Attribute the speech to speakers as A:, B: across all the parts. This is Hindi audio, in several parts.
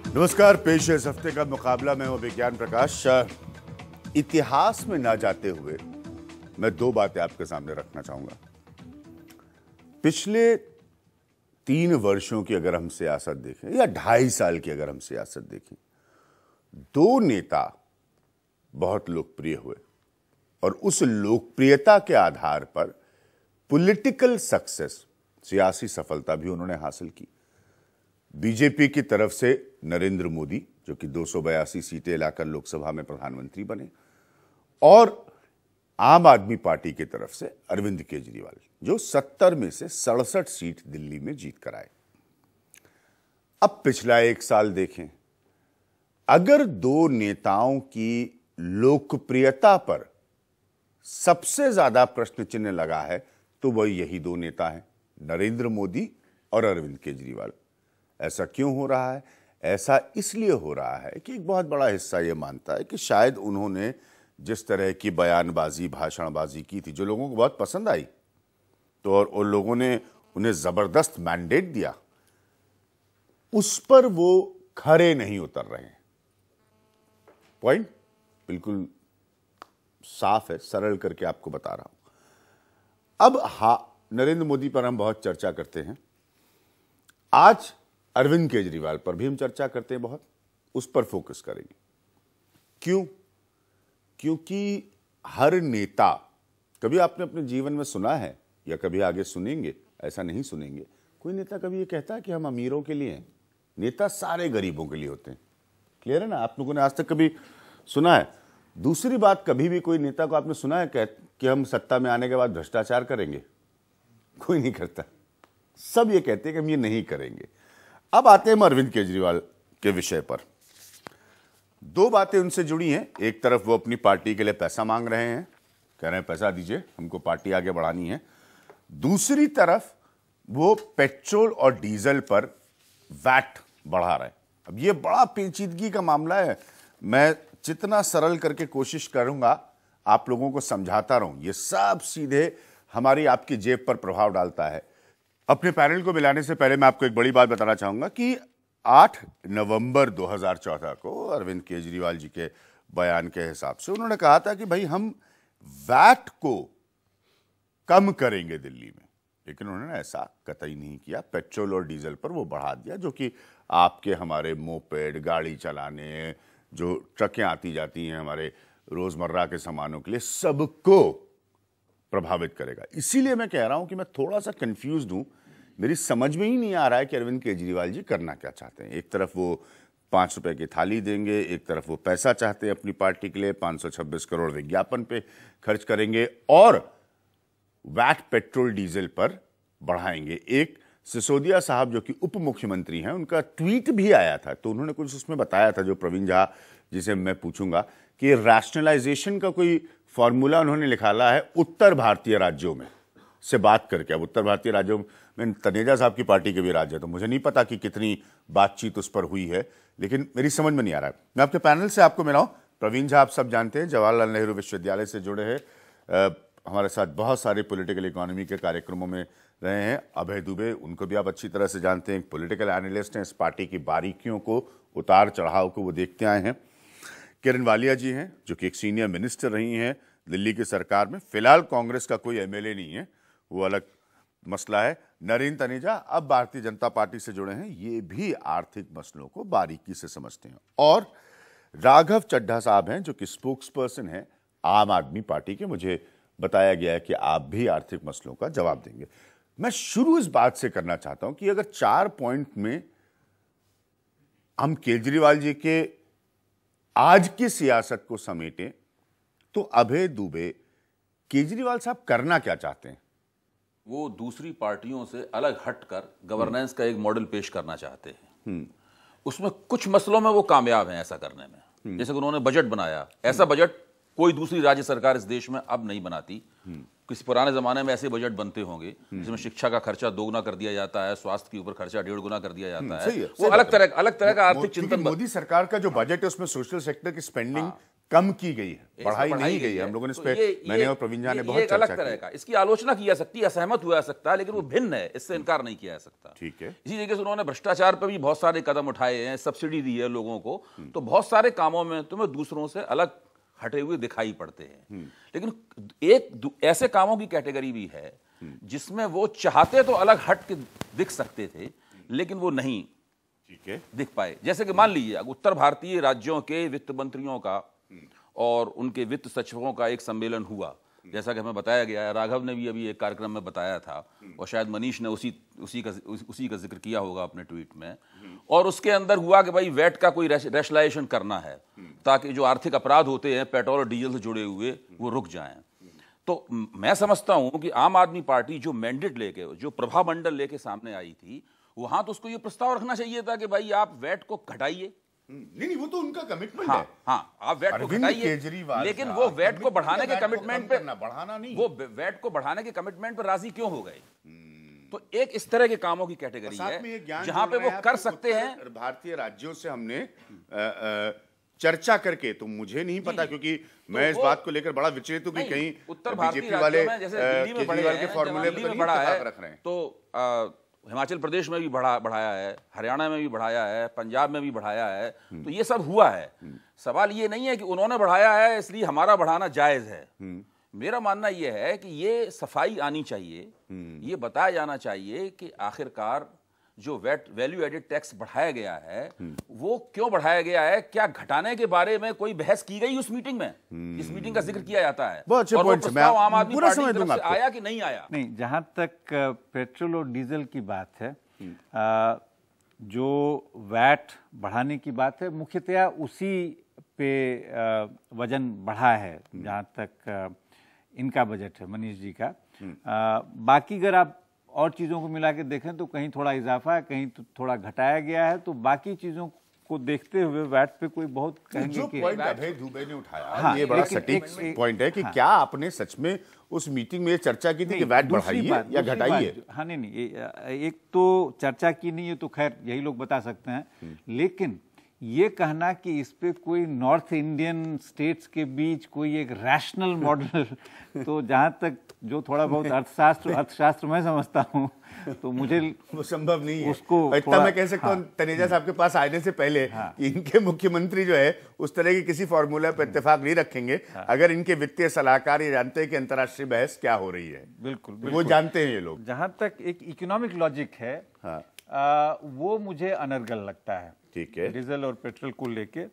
A: नमस्कार, पेश है इस हफ्ते का मुकाबला। मैं हूं विज्ञान प्रकाश। इतिहास में ना जाते हुए मैं दो बातें आपके सामने रखना चाहूंगा। पिछले 3 वर्षों की अगर हम सियासत देखें या 2.5 साल की अगर हम सियासत देखें, 2 नेता बहुत लोकप्रिय हुए और उस लोकप्रियता के आधार पर पॉलिटिकल सक्सेस, सियासी सफलता भी उन्होंने हासिल की। बीजेपी की तरफ से नरेंद्र मोदी, जो कि 282 सीटें लाकर लोकसभा में प्रधानमंत्री बने, और आम आदमी पार्टी की तरफ से अरविंद केजरीवाल, जो 70 में से 67 सीट दिल्ली में जीत कर आए। अब पिछला 1 साल देखें, अगर 2 नेताओं की लोकप्रियता पर सबसे ज्यादा प्रश्न चिन्ह लगा है तो वह यही 2 नेता हैं, नरेंद्र मोदी और अरविंद केजरीवाल। ऐसा क्यों हो रहा है? ऐसा इसलिए हो रहा है कि एक बहुत बड़ा हिस्सा यह मानता है कि शायद उन्होंने जिस तरह की बयानबाजी, भाषणबाजी की थी, जो लोगों को बहुत पसंद आई, तो और उन लोगों ने उन्हें जबरदस्त मैंडेट दिया, उस पर वो खरे नहीं उतर रहे हैं। पॉइंट बिल्कुल साफ है, सरल करके आपको बता रहा हूं। अब नरेंद्र मोदी पर हम बहुत चर्चा करते हैं, आज अरविंद केजरीवाल पर भी हम चर्चा करते हैं, बहुत उस पर फोकस करेंगे। क्यों? क्योंकि हर नेता, कभी आपने अपने जीवन में सुना है या कभी आगे सुनेंगे, ऐसा नहीं सुनेंगे, कोई नेता कभी ये कहता है कि हम अमीरों के लिए हैं। नेता सारे गरीबों के लिए होते हैं। क्लियर है ना? आप लोगों ने आज तक कभी सुना है? दूसरी बात, कभी भी कोई नेता को आपने सुना है कि हम सत्ता में आने के बाद भ्रष्टाचार करेंगे? कोई नहीं करता। सब ये कहते हैं कि हम ये नहीं करेंगे। अब आते हैं अरविंद केजरीवाल के विषय पर। 2 बातें उनसे जुड़ी हैं। एक तरफ वो अपनी पार्टी के लिए पैसा मांग रहे हैं, कह रहे हैं पैसा दीजिए, हमको पार्टी आगे बढ़ानी है। दूसरी तरफ वो पेट्रोल और डीजल पर वैट बढ़ा रहे हैं। अब ये बड़ा पेचीदगी का मामला है। मैं जितना सरल करके कोशिश करूंगा आप लोगों को समझाता रहूं, ये सब सीधे हमारी आपकी जेब पर प्रभाव डालता है। अपने पैनल को मिलाने से पहले मैं आपको एक बड़ी बात बताना चाहूंगा कि 8 नवंबर 2014 को अरविंद केजरीवाल जी के बयान के हिसाब से उन्होंने कहा था कि भाई हम वैट को कम करेंगे दिल्ली में, लेकिन उन्होंने ऐसा कतई नहीं किया। पेट्रोल और डीजल पर वो बढ़ा दिया, जो कि आपके हमारे मोपेड, गाड़ी चलाने, जो ट्रकें आती जाती हैं हमारे रोजमर्रा के सामानों के लिए, सबको प्रभावित करेगा। इसीलिए मैं कह रहा हूं कि मैं थोड़ा सा कंफ्यूज्ड हूं। मेरी समझ में ही नहीं आ रहा है कि अरविंद केजरीवाल जी करना क्या चाहते हैं। एक तरफ वो 5 रुपए की थाली देंगे, एक तरफ वो पैसा चाहते हैं अपनी पार्टी के लिए, 526 करोड़ विज्ञापन पे खर्च करेंगे और वैट पेट्रोल डीजल पर बढ़ाएंगे। एक सिसोदिया साहब जो कि उप मुख्यमंत्री हैं, उनका ट्वीट भी आया था, तो उन्होंने कुछ उसमें बताया था, जो प्रवीण झा जिसे मैं पूछूंगा, कि रैशनलाइजेशन का कोई फॉर्मूला उन्होंने निकाला है उत्तर भारतीय राज्यों में से बात करके। अब उत्तर भारतीय राज्यों में तनेजा साहब की पार्टी के भी राज्य है, तो मुझे नहीं पता कि कितनी बातचीत उस पर हुई है, लेकिन मेरी समझ में नहीं आ रहा है। मैं आपके पैनल से आपको मिलाऊं। प्रवीण झा आप सब जानते हैं, जवाहरलाल नेहरू विश्वविद्यालय से जुड़े हैं, हमारे साथ बहुत सारे पॉलिटिकल इकोनॉमी के कार्यक्रमों में रहे हैं। अभय दुबे, उनको भी आप अच्छी तरह से जानते हैं, पॉलिटिकल एनालिस्ट हैं, इस पार्टी की बारीकियों को, उतार चढ़ाव को वो देखते आए हैं। किरण वालिया जी हैं, जो कि एक सीनियर मिनिस्टर रही हैं दिल्ली की सरकार में, फिलहाल कांग्रेस का कोई एमएलए नहीं है, वो अलग मसला है। नरेंद्र तनेजा अब भारतीय जनता पार्टी से जुड़े हैं, ये भी आर्थिक मसलों को बारीकी से समझते हैं। और राघव चड्ढा साहब हैं, जो कि स्पोक्स पर्सन हैं आम आदमी पार्टी के। मुझे बताया गया है कि आप भी आर्थिक मसलों का जवाब देंगे। मैं शुरू इस बात से करना चाहता हूं कि अगर 4 पॉइंट में हम केजरीवाल जी के आज की सियासत को समेटें, तो अभय दुबे, केजरीवाल साहब करना क्या चाहते हैं?
B: वो दूसरी पार्टियों से अलग हटकर गवर्नेंस का एक मॉडल पेश करना चाहते हैं। उसमें कुछ मसलों में वो कामयाब हैं ऐसा करने में। जैसे कि उन्होंने बजट बनाया, ऐसा बजट कोई दूसरी राज्य सरकार इस देश में अब नहीं बनाती। किसी पुराने जमाने में ऐसे बजट बनते होंगे जिसमें शिक्षा का खर्चा 2 गुना कर दिया जाता है, स्वास्थ्य के ऊपर खर्चा 1.5 गुना कर दिया जाता है। वो अलग तरह का आर्थिक चिंतन।
A: मोदी सरकार का जो बजट है उसमें सोशल सेक्टर की स्पेंडिंग कम की गई है, बढ़ाई नहीं गई है। हम लोगों ने इस पे, मैंने और प्रवीण झा ने बहुत चर्चा की।
B: अलग तरह का, इसकी आलोचना की जा सकती है, असहमत हुआ जा सकता है, लेकिन वो भिन्न है, इससे इनकार नहीं किया जा सकता।
A: ठीक है।
B: इसी तरीके से उन्होंने भ्रष्टाचार पर भी बहुत सारे कदम उठाए हैं, सब्सिडी दी है लोगों को, तो बहुत सारे कामों में तुम्हें दूसरों से अलग हटे हुए दिखाई पड़ते हैं। लेकिन एक ऐसे कामों की कैटेगरी भी है जिसमें वो चाहते तो अलग हट के दिख सकते थे, लेकिन वो नहीं दिख पाए। जैसे कि मान लीजिए उत्तर भारतीय राज्यों के वित्त मंत्रियों का और उनके वित्त सचिवों का एक सम्मेलन हुआ, जैसा कि हमें बताया गया है। राघव ने भी अभी एक कार्यक्रम में बताया था, और शायद मनीष ने उसी का जिक्र किया होगा अपने ट्वीट में। और उसके अंदर हुआ कि भाई वैट का कोई रैशनलाइजेशन करना है, ताकि जो आर्थिक अपराध होते हैं पेट्रोल और डीजल से जुड़े हुए वो रुक जाएं। तो मैं समझता हूं कि आम आदमी पार्टी जो मैंडेट लेके, जो प्रभामंडल लेके सामने आई थी, वहां तो उसको ये प्रस्ताव रखना चाहिए था कि भाई आप वैट को घटाइए।
A: नहीं, वो तो उनका कमिटमेंट
B: है।
A: हाँ,
B: आप वैट को घटाइए, लेकिन वो वैट को बढ़ाने के कमिटमेंट पे
A: बढ़ाना नहीं,
B: वो वैट को बढ़ाने के कमिटमेंट पर राजी क्यों हो गए? तो एक इस तरह के कामों की कैटेगरी है जहां पे वो कर सकते हैं।
A: भारतीय राज्यों से हमने चर्चा करके, तो मुझे नहीं पता, क्योंकि मैं इस बात को लेकर बड़ा विचलित हूं कि कहीं
B: उत्तर भारतीय वाले केजरीवाल के फॉर्मूले पर बढ़ा रख रहे हैं। तो हिमाचल प्रदेश में भी बढ़ाया है, हरियाणा में भी बढ़ाया है, पंजाब में भी बढ़ाया है। तो ये सब हुआ है। सवाल ये नहीं है कि उन्होंने बढ़ाया है इसलिए हमारा बढ़ाना जायज है। मेरा मानना यह है कि ये सफाई आनी चाहिए, ये बताया जाना चाहिए कि आखिरकार जो वैल्यू एडेड टैक्स बढ़ाया गया है वो क्यों बढ़ाया गया है, क्या घटाने के बारे में कोई बहस की गई उस मीटिंग में? इस मीटिंग का जिक्र किया जाता है, और वो प्रस्ताव आम आदमी पार्टी की तरफ से आया कि नहीं आया?
C: नहीं, जहां तक पेट्रोल और डीजल की बात है, जो वैट बढ़ाने की बात है, मुख्यतया उसी पे वजन बढ़ा है जहां तक इनका बजट है, मनीष जी का। बाकी अगर आप और चीज़ों को मिला के देखें तो कहीं थोड़ा इजाफा है, कहीं तो थोड़ा घटाया गया है। तो बाकी चीज़ों को देखते हुए वैट पे कोई बहुत कहेंगे
A: जो
C: कि
A: पॉइंट अभय दुबे ने उठाया, ये बड़ा सटीक पॉइंट है कि क्या आपने सच में उस मीटिंग में चर्चा की थी कि वैट बढ़ाइए या घटाइए?
C: हाँ, नहीं, एक तो चर्चा की नहीं है, तो खैर यही लोग बता सकते हैं। लेकिन ये कहना कि इस पे कोई नॉर्थ इंडियन स्टेट्स के बीच कोई एक रैशनल मॉडल, तो जहां तक जो थोड़ा बहुत अर्थशास्त्र मैं समझता हूं, तो मुझे
A: वो संभव नहीं है।
C: उसको
A: इतना मैं कह सकता हूं, तनेजा साहब के पास आने से पहले कि इनके मुख्यमंत्री जो है उस तरह के किसी फॉर्मूला पर इत्तेफाक नहीं रखेंगे अगर इनके वित्तीय सलाहकार ये जानते हैं कि अंतर्राष्ट्रीय बहस क्या हो रही है।
C: बिल्कुल,
A: वो जानते हैं ये लोग।
C: जहां तक एक इकोनॉमिक लॉजिक है, वो मुझे अनर्गल लगता है।
A: ठीक है,
C: डीजल और पेट्रोल को लेके,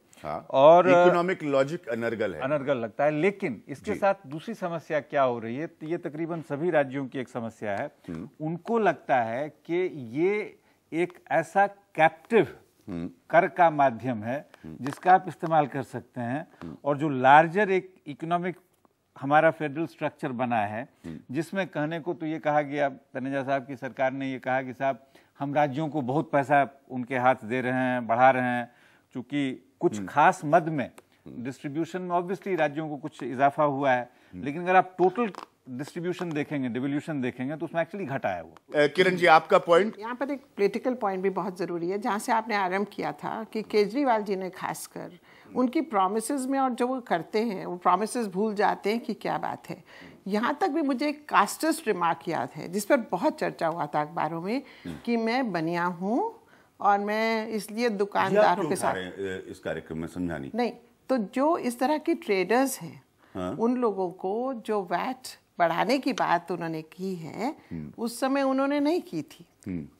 A: और इकोनॉमिक लॉजिक अनर्गल
C: लगता है। लेकिन इसके साथ दूसरी समस्या क्या हो रही है, ये तकरीबन सभी राज्यों की एक समस्या है। उनको लगता है कि ये एक ऐसा कैप्टिव कर का माध्यम है जिसका आप इस्तेमाल कर सकते हैं, और जो लार्जर एक इकोनॉमिक हमारा फेडरल स्ट्रक्चर बना है, जिसमें कहने को तो ये कहा गया, तनेजा साहब की सरकार ने ये कहा कि साहब हम राज्यों को बहुत पैसा उनके हाथ दे रहे हैं, बढ़ा रहे हैं, चूंकि कुछ खास मद में डिस्ट्रीब्यूशन में ऑब्वियसली राज्यों को कुछ इजाफा हुआ है, लेकिन अगर आप टोटल डिस्ट्रीब्यूशन देखेंगे, डिवोल्यूशन देखेंगे, तो उसमें एक्चुअली घटा है वो।
A: किरण जी, आपका पॉइंट?
D: यहाँ पर एक पॉलिटिकल पॉइंट भी बहुत ज़रूरी है, जहाँ से आपने आरंभ किया था कि केजरीवाल जी ने खासकर उनकी प्रोमिसेस में, और जो वो करते हैं वो प्रोमिसेस भूल जाते हैं कि क्या बात है। यहाँ तक भी मुझे एक कास्टिस्ट रिमार्क याद है जिस पर बहुत चर्चा हुआ था अखबारों में कि मैं बनिया हूँ और मैं इसलिए दुकानदारों के साथ
A: इस कार्यक्रम में समझानी
D: नहीं, तो जो इस तरह के ट्रेडर्स हैं उन लोगों को जो वैट बढ़ाने की बात उन्होंने की है उस समय उन्होंने नहीं की थी।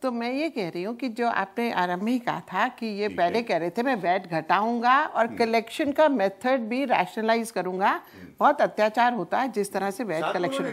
D: तो मैं ये कह रही हूँ कि जो आपने आरंभ में ही कहा था कि ये पहले कह रहे थे मैं वैट घटाऊंगा और कलेक्शन का मेथड भी रैशनलाइज करूंगा। बहुत अत्याचार होता है जिस तरह से वैट कलेक्शन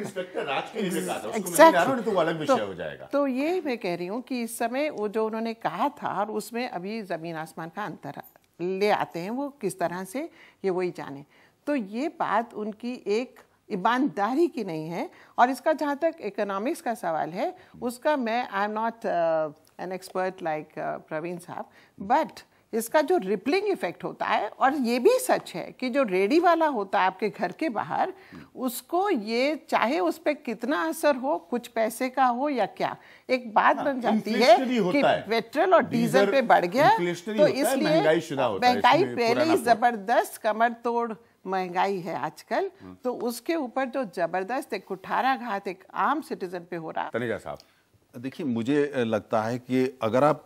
D: तो ये मैं कह रही हूँ कि इस समय वो जो उन्होंने कहा था और उसमें अभी जमीन आसमान का अंतर ले आते हैं, वो किस तरह से ये वही जाने। तो ये बात उनकी एक ईमानदारी की नहीं है। और इसका जहाँ तक इकोनॉमिक्स का सवाल है उसका मैं I am not an expert like Praveen साहब, बट इसका जो रिपलिंग इफेक्ट होता है, और ये भी सच है कि जो रेडी वाला होता है आपके घर के बाहर, उसको ये चाहे उस पर कितना असर हो, कुछ पैसे का हो या क्या, एक बात बन जाती है कि पेट्रोल और डीजल पे बढ़ गया तो इसलिए महंगाई पहले ही जबरदस्त कमर तोड़ महंगाई है आजकल, तो उसके ऊपर जो जबरदस्त एक कुठाराघात एक आम सिटीजन पे हो रहा।
A: तनेजा साहब,
E: देखिए, मुझे लगता है कि अगर आप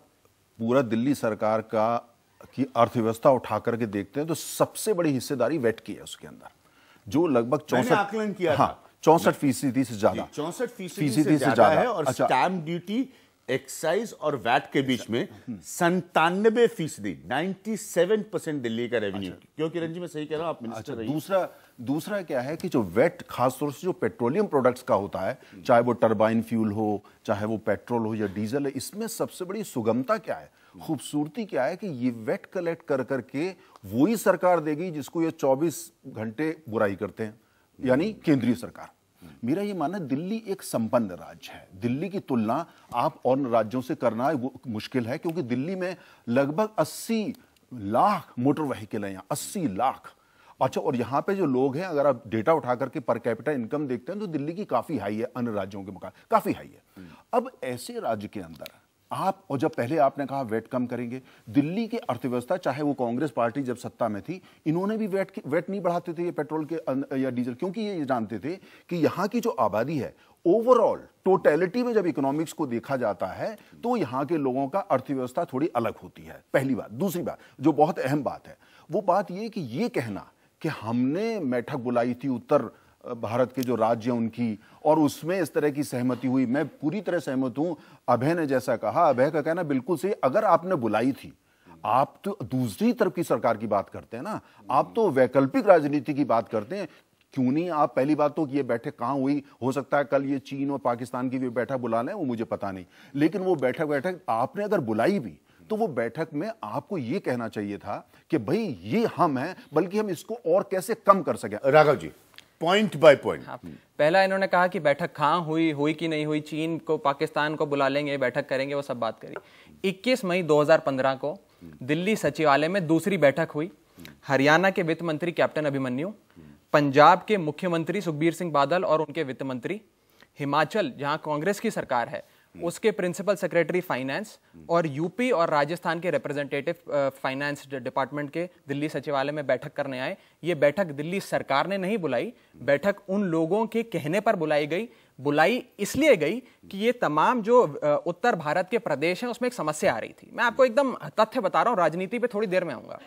E: पूरा दिल्ली सरकार की अर्थव्यवस्था उठा करके देखते हैं तो सबसे बड़ी हिस्सेदारी वेट की है उसके अंदर, जो लगभग 64
A: आकलन किया था।
E: हाँ, 64% से ज्यादा,
A: 64% से ज्यादा है। और स्टैम्प ड्यूटी, एक्साइज और वैट के बीच में 97%, 97% दिल्ली का रेवेन्यू। क्योंकि रंजी मैं सही कह रहा हूं, आप मिनिस्टर रही।
E: दूसरा क्या है कि जो वेट खासतौर से जो पेट्रोलियम प्रोडक्ट्स का होता है, चाहे वो टरबाइन फ्यूल हो, चाहे वो पेट्रोल हो या डीजल है, इसमें सबसे बड़ी सुगमता क्या है, खूबसूरती क्या है कि ये वेट कलेक्ट कर करके वही सरकार देगी जिसको ये 24 घंटे बुराई करते हैं, यानी केंद्रीय सरकार। मेरा ये मानना है दिल्ली एक संपन्न राज्य है। दिल्ली की तुलना आप और राज्यों से करना मुश्किल है, क्योंकि दिल्ली में लगभग 80 लाख मोटर व्हीकल हैं, यहाँ 80 लाख। अच्छा, और यहाँ पे जो लोग हैं, अगर आप डेटा उठा करके पर कैपिटा इनकम देखते हैं तो दिल्ली की काफी हाई है, अन्य राज्यों के मुकाबले काफी हाई है। अब ऐसे राज्य के अंदर आप, और जब पहले आपने कहा वेट कम करेंगे, दिल्ली की अर्थव्यवस्था, चाहे वो कांग्रेस पार्टी जब सत्ता में थी, इन्होंने भी वेट नहीं बढ़ाते थे ये पेट्रोल के या डीजल, क्योंकि ये जानते थे कि यहाँ की जो आबादी है ओवरऑल टोटलिटी में जब इकोनॉमिक्स को देखा जाता है तो यहाँ के लोगों का अर्थव्यवस्था थोड़ी अलग होती है, पहली बात। दूसरी बात जो बहुत अहम बात है, वो बात ये कि ये कहना कि हमने बैठक बुलाई थी उत्तर भारत के जो राज्य उनकी, और उसमें इस तरह की सहमति हुई, मैं पूरी तरह सहमत हूं। अभय ने जैसा कहा, अभय का कहना बिल्कुल सही। अगर आपने बुलाई थी, आप तो दूसरी तरफ की सरकार की बात करते हैं ना, आप तो वैकल्पिक राजनीति की बात करते हैं। क्यों नहीं आप, पहली बात तो कि ये बैठक कहां हुई, हो सकता है कल ये चीन और पाकिस्तान की भी बैठक बुला लें, वो मुझे पता नहीं, लेकिन वो बैठक आपने अगर बुलाई भी तो वो बैठक में आपको ये कहना चाहिए था कि भाई ये हम हैं, बल्कि हम इसको और कैसे कम कर सकें।
A: Raghav ji, point by point.
F: हाँ, पहला इन्होंने कहा कि बैठक कहाँ हुई कि नहीं हुई, चीन को पाकिस्तान को बुला लेंगे, बैठक करेंगे, वो सब बात करी। 21 मई 2015 को दिल्ली सचिवालय में दूसरी बैठक हुई। हरियाणा के वित्त मंत्री कैप्टन अभिमन्यु, पंजाब के मुख्यमंत्री सुखबीर सिंह बादल और उनके वित्त मंत्री, हिमाचल जहां कांग्रेस की सरकार है उसके प्रिंसिपल सेक्रेटरी फाइनेंस, और यूपी और राजस्थान के रिप्रेजेंटेटिव फाइनेंस डिपार्टमेंट के दिल्ली सचिवालय में बैठक करने आए। ये बैठक दिल्ली सरकार ने नहीं बुलाई, बैठक उन लोगों के कहने पर बुलाई इसलिए गई कि ये तमाम जो उत्तर भारत के प्रदेश हैं उसमें एक समस्या आ रही थी। मैं आपको एकदम तथ्य बता रहा हूं, राजनीति पे थोड़ी देर में आऊंगा।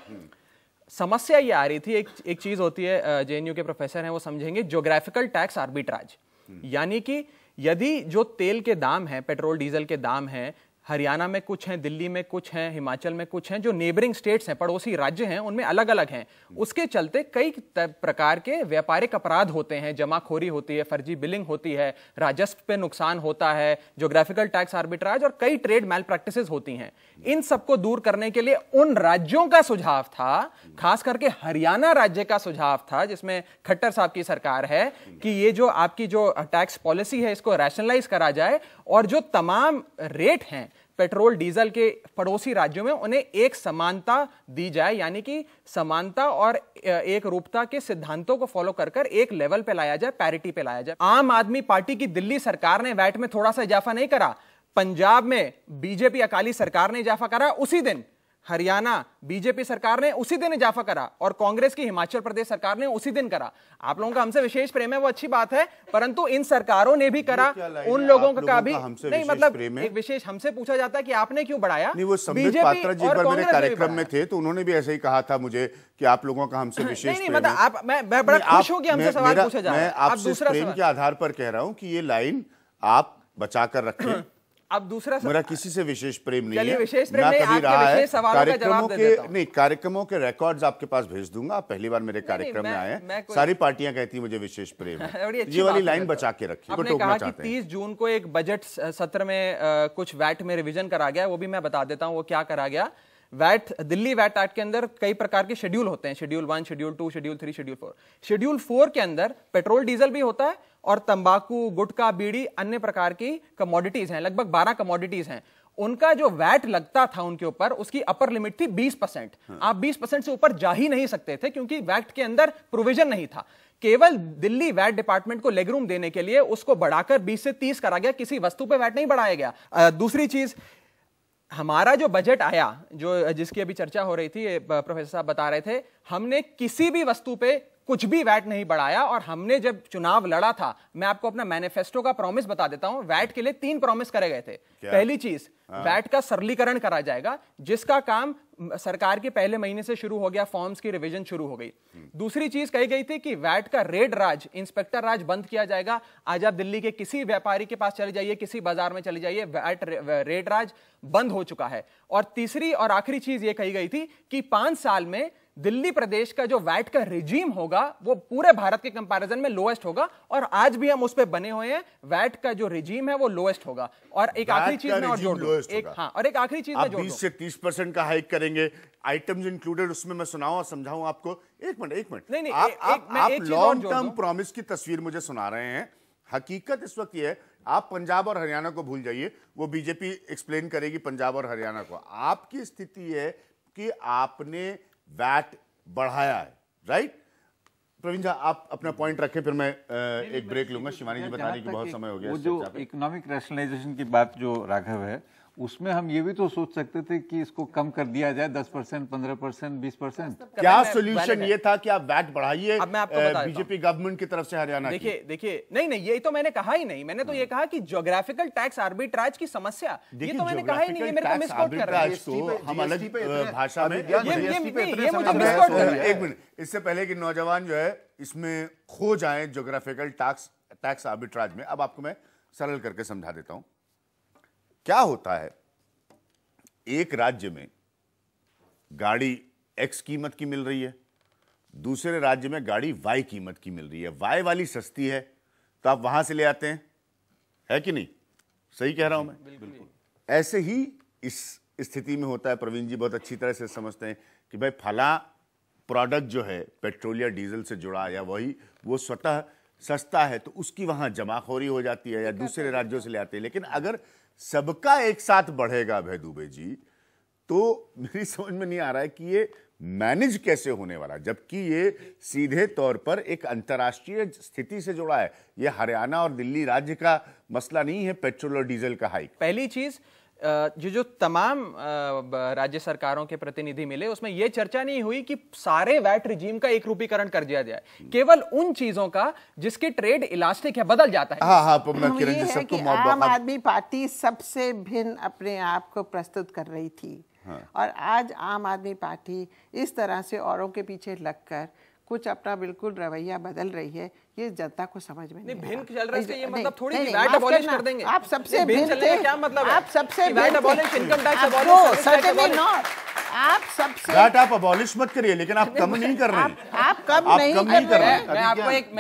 F: समस्या ये आ रही थी, एक चीज होती है, जेएनयू के प्रोफेसर हैं वो समझेंगे, ज्योग्राफिकल टैक्स आर्बिट्राज। यानी कि यदि जो तेल के दाम हैं, पेट्रोल डीजल के दाम हैं, हरियाणा में कुछ हैं, दिल्ली में कुछ हैं, हिमाचल में कुछ हैं, जो नेबरिंग स्टेट्स हैं, पड़ोसी राज्य हैं, उनमें अलग अलग हैं। उसके चलते कई प्रकार के व्यापारिक अपराध होते हैं, जमाखोरी होती है, फर्जी बिलिंग होती है, राजस्व पे नुकसान होता है, ज्योग्राफिकल टैक्स आर्बिट्राज और कई ट्रेड मैल प्रैक्टिसेस होती हैं। इन सबको दूर करने के लिए उन राज्यों का सुझाव था, खास करके हरियाणा राज्य का सुझाव था, जिसमें खट्टर साहब की सरकार है, कि ये जो आपकी जो टैक्स पॉलिसी है इसको रैशनलाइज करा जाए और जो तमाम रेट हैं पेट्रोल डीजल के पड़ोसी राज्यों में उन्हें एक समानता दी जाए, यानी कि समानता और एक रूपता के सिद्धांतों को फॉलो कर एक लेवल पे लाया जाए, पैरिटी पे लाया जाए। आम आदमी पार्टी की दिल्ली सरकार ने वैट में थोड़ा सा इजाफा नहीं करा, पंजाब में बीजेपी अकाली सरकार ने इजाफा करा उसी दिन, हरियाणा बीजेपी सरकार ने उसी दिन इजाफा करा, और कांग्रेस की हिमाचल प्रदेश सरकार ने उसी दिन करा। आप लोगों का हमसे विशेष प्रेम है, वो अच्छी बात है, परंतु इन सरकारों ने भी करा, उन लोगों का भी नहीं। मतलब एक विशेष हमसे पूछा जाता है कि आपने क्यों बढ़ाया।
A: नहीं, वो संबित पात्रा जी एक बार मेरे कार्यक्रम में थे तो उन्होंने भी ऐसे ही कहा था मुझे कि आप लोगों का हमसे विशेष प्रेम है।
F: मतलब मैं बड़ा खुश हूं कि हमसे सवाल पूछा जा रहा है।
A: आप दूसरा प्रेम के आधार पर कह रहा हूं कि ये लाइन आप बचा कर रखें।
F: अब दूसरा
A: मेरा किसी से विशेष प्रेम नहीं है,
F: विशेष प्रेम
A: ना
F: नहीं,
A: कभी रहा है। कार्यक्रमों के रिकॉर्ड्स आपके पास भेज दूंगा। आप पहली बार मेरे कार्यक्रम में आए हैं, सारी पार्टियां कहती हैं मुझे विशेष प्रेम है। ये वाली लाइन बचा के रखिए।
F: आपने कहा कि 30 जून को एक बजट सत्र में कुछ वैट में रिवीजन करा गया, वो भी मैं बता देता हूँ वो क्या करा गया। वैट, दिल्ली वैट एक्ट के अंदर कई प्रकार के शेड्यूल होते हैं, schedule 1, schedule 2, schedule 3, schedule 4। Schedule 4 के अंदर पेट्रोल डीजल भी होता है और तंबाकू, गुटखा, बीड़ी, अन्य प्रकार की कमोडिटीज हैं, लगभग 12 कमोडिटीज हैं। उनका जो वैट लगता था उनके ऊपर, उसकी अपर लिमिट थी 20%। आप 20% से ऊपर जा ही नहीं सकते थे क्योंकि वैट के अंदर प्रोविजन नहीं था। केवल दिल्ली वैट डिपार्टमेंट को लेगरूम देने के लिए उसको बढ़ाकर 20 से 30 करा गया, किसी वस्तु पे वैट नहीं बढ़ाया गया। दूसरी चीज, हमारा जो बजट आया, जो जिसकी अभी चर्चा हो रही थी, प्रोफेसर साहब बता रहे थे, हमने किसी भी वस्तु पे कुछ भी वैट नहीं बढ़ाया। और हमने जब चुनाव लड़ा था, मैं आपको अपना मैनिफेस्टो का प्रॉमिस बता देता हूं, वैट के लिए 3 प्रॉमिस करे गए थे। पहली चीज, वैट का सरलीकरण करा जाएगा, जिसका काम सरकार के पहले महीने से शुरू हो गया, फॉर्म्स की रिवीजन शुरू हो गई। दूसरी चीज कही गई थी कि वैट का रेड राज, इंस्पेक्टर राज बंद किया जाएगा। आज आप दिल्ली के किसी व्यापारी के पास चले जाइए, किसी बाजार में चले जाइए, वैट रेड राज बंद हो चुका है। और तीसरी और आखिरी चीज ये कही गई थी कि 5 साल में दिल्ली प्रदेश का जो वैट का रिजीम होगा वो पूरे भारत के कंपैरिजन में लोएस्ट होगा, और आज भी हम उस पे बने हुए हैं, वैट का जो रिजीम है वो लोएस्ट होगा। और एक आखिरी चीज मैं और जोड़ दूं, और एक आखिरी चीज मैं जोड़ दूं,
A: 20 से 30% का हाइक करेंगे, आइटम्स इंक्लूडेड, उसमें मैं सुनाऊं और समझाऊं आपको। एक मिनट
F: नहीं,
A: आप लॉन्ग टर्म प्रॉमिस की तस्वीर मुझे सुना रहे हैं। हकीकत इस वक्त ये है, आप पंजाब और हरियाणा को भूल जाइए, वो बीजेपी एक्सप्लेन करेगी पंजाब और हरियाणा को। आपकी स्थिति है कि आपने वैट बढ़ाया है, राइट? प्रवीण झा, आप अपना पॉइंट रखें, फिर मैं एक ब्रेक लूंगा। शिवानी जी बता रही कि बहुत समय हो गया।
C: वो जो इकोनॉमिक रैशनलाइजेशन की बात जो राघव है, उसमें हम ये भी तो सोच सकते थे कि इसको कम कर दिया जाए, 10%, 15%, 20%।
A: क्या सोल्यूशन ये था कि आप वैट बढ़ाइए
F: बीजेपी
A: गवर्नमेंट की तरफ से हरियाणा?
F: देखिए नहीं, ये तो मैंने कहा ही नहीं। मैंने तो ये कहा कि ज्योग्राफिक टैक्स आर्बिट्राज की समस्या, ये तो मैंने कहा ही नहीं। ये मेरे को मिसकोट कर रहे हैं,
A: हम अलग भाषा में।
F: ये मुझे मिसकोट कर रहे हैं।
A: एक मिनट, इससे पहले कि नौजवान जो है इसमें खो जाए ज्योग्राफिकल टैक्स आर्बिट्राज में, अब आपको मैं सरल करके समझा देता हूं। क्या होता है, एक राज्य में गाड़ी X कीमत की मिल रही है, दूसरे राज्य में गाड़ी Y कीमत की मिल रही है। Y वाली सस्ती है तो आप वहां से ले आते हैं, है कि नहीं? सही कह रहा हूं मैं? बिल्कुल। ऐसे ही इस स्थिति में होता है। प्रवीण जी बहुत अच्छी तरह से समझते हैं कि भाई फला प्रोडक्ट जो है पेट्रोल या डीजल से जुड़ा, या वो स्वतः सस्ता है तो उसकी वहां जमाखोरी हो जाती है, या दूसरे राज्यों से ले आते हैं। लेकिन अगर सबका एक साथ बढ़ेगा अभय दुबे जी, तो मेरी समझ में नहीं आ रहा है कि ये मैनेज कैसे होने वाला, जबकि ये सीधे तौर पर एक अंतर्राष्ट्रीय स्थिति से जुड़ा है। ये हरियाणा और दिल्ली राज्य का मसला नहीं है, पेट्रोल और डीजल का हाइक।
F: पहली चीज, जो तमाम राज्य सरकारों के प्रतिनिधि मिले, उसमें यह चर्चा नहीं हुई कि सारे वैट रिजीम का एक रूपीकरण कर दिया जाए, केवल उन चीजों का जिसके ट्रेड इलास्टिक है, बदल जाता है।
D: आम आदमी पार्टी सबसे भिन्न अपने आप को प्रस्तुत कर रही थी, और आज आम आदमी पार्टी इस तरह से औरों के पीछे लगकर कुछ अपना बिल्कुल रवैया बदल रही है। ये जनता को समझ में नहीं
F: भिन्न चल रहा है। ये मतलब थोड़ी कि वैट अबॉलिश कर देंगे।
D: आप सबसे भिन्न
F: चलने का क्या मतलब है?
D: आप सबसे
F: VAT abolish, income tax abolish,
D: certainly not. आप सबसे
A: वैट आप अबॉलिश मत करिए, लेकिन आप कम नहीं कर रहे हैं।
D: आप कम नहीं कर रहे हैं।
F: मैं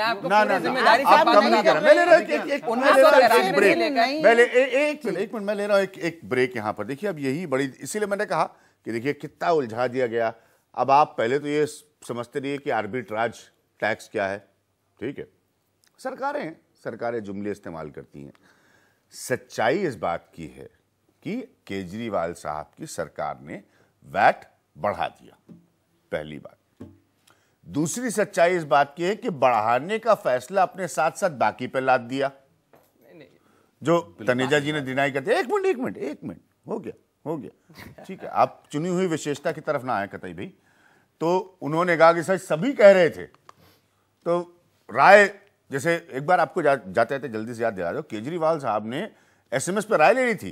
F: आपको पूरी जिम्मेदारी से
A: बात नहीं कर रहा। मैं ले रहा हूं एक मिनट मैं ले रहा हूं एक ब्रेक यहां पर। देखिए अब यही बड़ी, इसीलिए मैंने कहा कि देखिए कितना उलझा दिया गया। अब आप पहले तो ये समझते रहिए कि आर्बिट्राज टैक्स क्या है, ठीक है? सरकारें जुमले इस्तेमाल करती हैं। सच्चाई इस बात की है कि केजरीवाल साहब की सरकार ने वैट बढ़ा दिया, पहली बात। दूसरी सच्चाई इस बात की है कि बढ़ाने का फैसला अपने साथ साथ बाकी पे लाद दिया, जो तनेजा जी ने डिनाई करते। एक मिनट हो गया ठीक है, आप चुनी हुई विशेषता की तरफ ना आए कतई भी। तो उन्होंने कहा कि सर सभी कह रहे थे, तो राय, जैसे एक बार आपको जाते थे जल्दी से याद दिला दो, केजरीवाल साहब ने SMS पर राय ले ली थी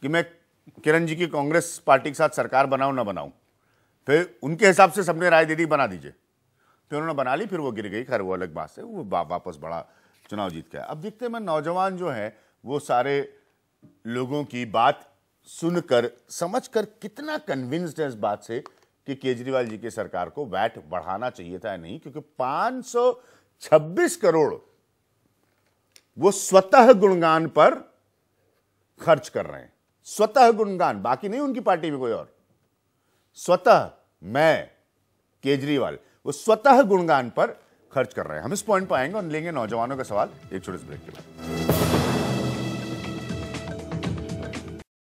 A: कि मैं किरण जी की कांग्रेस पार्टी के साथ सरकार बनाऊं ना बनाऊं। फिर उनके हिसाब से सबने राय दे दी बना दीजिए, फिर उन्होंने बना ली, फिर वो गिर गई। खैर वो अलग बात है, वो वापस बड़ा चुनाव जीत गया। अब देखते हैं नौजवान जो है वो सारे लोगों की बात सुनकर समझकर कितना कन्विंस्ड है इस बात से कि केजरीवाल जी की सरकार को वैट बढ़ाना चाहिए था या नहीं, क्योंकि 526 करोड़ वो स्वतः गुणगान पर खर्च कर रहे हैं। स्वतः गुणगान, बाकी नहीं उनकी पार्टी में कोई और, स्वतः मैं केजरीवाल वो स्वतः गुणगान पर खर्च कर रहे हैं। हम इस पॉइंट पर आएंगे और लेंगे नौजवानों का सवाल एक छोटे से ब्रेक के बाद।